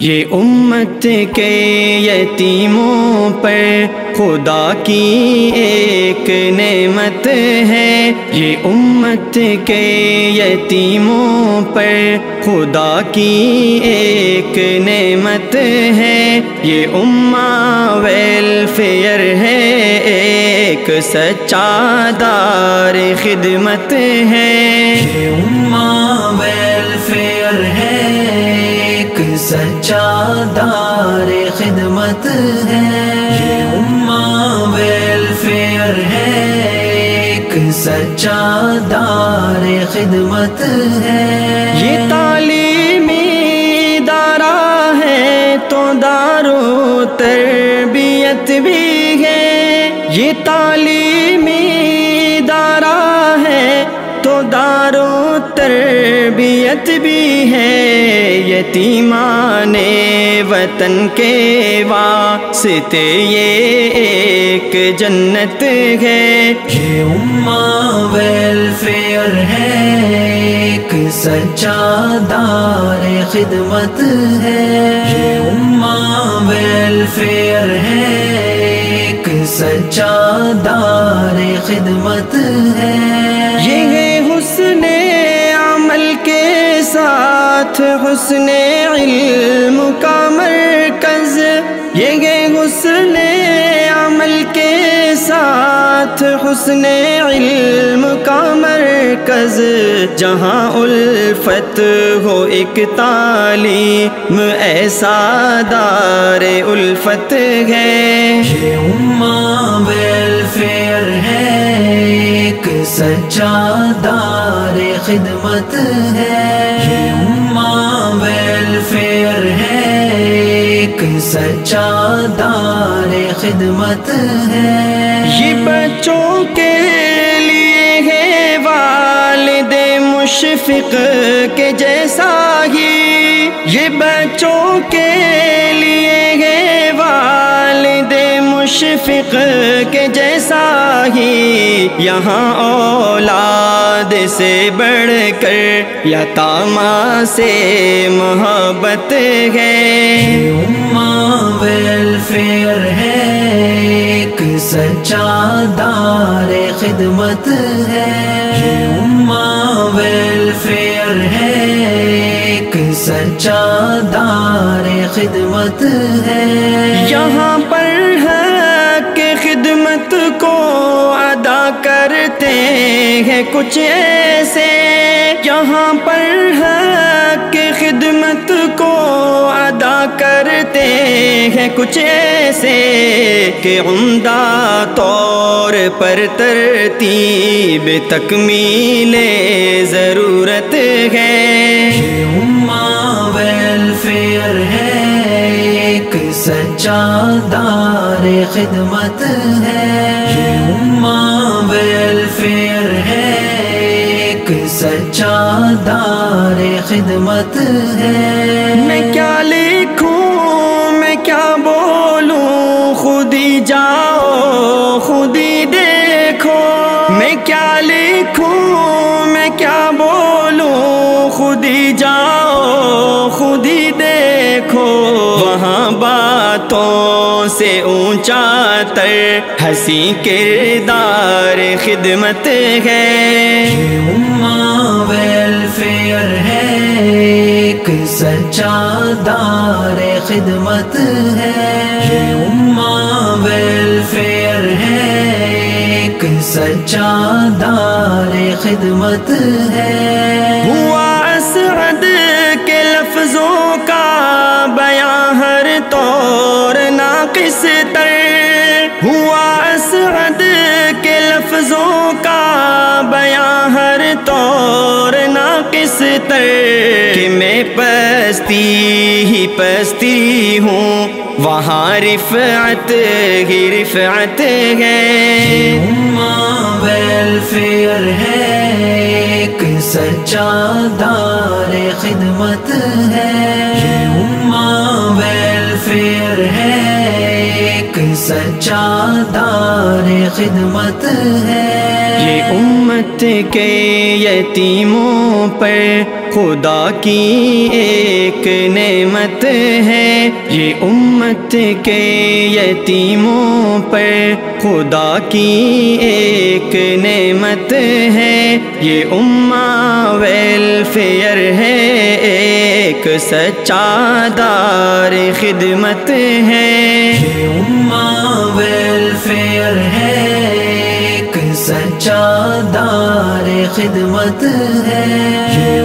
یہ امت کے یتیموں پر خدا کی ایک نعمت ہے، یہ امت کے یتیموں پر خدا کی ایک نعمت ہے، یہ امہ ویلفیئر ہے، ایک سچا دار خدمت ہے، یہ امہ ویلفیئر ہے، ایک سچا دار خدمت ہے، یہ امہ ویلفیئر ہے، ایک سچا دار خدمت ہے، یہ تعلیمی ادارہ ہے تو دار و تربیت بھی ہے، یہ تعلیمی ادارہ ہے تو دار و تربیت بھی ہے، یتیمان وطن کے واسطے یہ ایک جنت ہے، یہ امہ ویلفیئر ہے، ایک سچا دار خدمت ہے، یہ امہ ویلفیئر ہے، ایک سچا دار خدمت ہے، یہ ہے حسن عمل کے ساتھ حسن علم کا مرکز، یہ ہے حسن عمل کے ساتھ حسن علم کا مرکز، جہاں الفت ہو ایک تعلیم ایسا دار الفت ہے، یہ امہ ویلفیئر ہے، ایک سچا دار خدمت ہے، یہ امہ ویلفیئر ہے، ایک سچا دار خدمت ہے، یہ بچوں کے لیے ہے والد مشفق کے جیسا ہی، یہ بچوں کے لیے ہے والد مشفق کے جیسا ہی، یہاں اولاد سے بڑھ کر یتامیٰ سے محبت ہے، یہ امہ ویلفیئر ہے، ایک سچا دار خدمت ہے، یہ امہ ویلفیئر ہے، ایک سچا دار خدمت ہے، یہاں پر حق خدمت کو ادا کرتے ہیں کچھ ایسے، یہاں پر حق خدمت کو ادا کرتے ہیں کچھ ایسے کہ عمدہ طور پر ترتیب تکمیل ضرورت ہے، یہ امہ ویلفیئر ہے، ایک سچا دار خدمت ہے، یہ امہ ویلفیئر ہے، ایک سچا دار خدمت ہے، میں کیا لکھوں میں کیا بولوں خود ہی جاؤ خود ہی دیکھو، میں کیا لکھوں میں کیا بولوں خود ہی جاؤ خود ہی دیکھو، وہاں باتوں سے اونچا تر حسین کردار خدمت ہے، یہ امہ ویلفیئر ہے، ایک سچا دار خدمت ہے، یہ امہ ویلفیئر ہے، ایک سچا دار خدمت ہے، ہوا اسعد کے لفظوں کا بیاں ہر طور ناقص تر، ہوا اسعد کے لفظوں کا بیاں ہر طور ناقص تر، کہ میں پستی ہی پستی ہوں وہاں رفعت ہی رفعت ہے، امہ ویلفیئر ہے، ایک سچا دار خدمت ہے، یہ امہ ویلفیئر ہے، ایک سچا دار خدمت ہے، یہ امت کے یتیموں پر خدا کی ایک نعمت ہے یہ امت کے یتیموں پر، خدا کی ایک نعمت ہے یہ امہ ویلفیئر ہے، ایک سچا دار خدمت ہے یہ امہ ویلفیئر ہے، ایک سچا دار خدمت ہے۔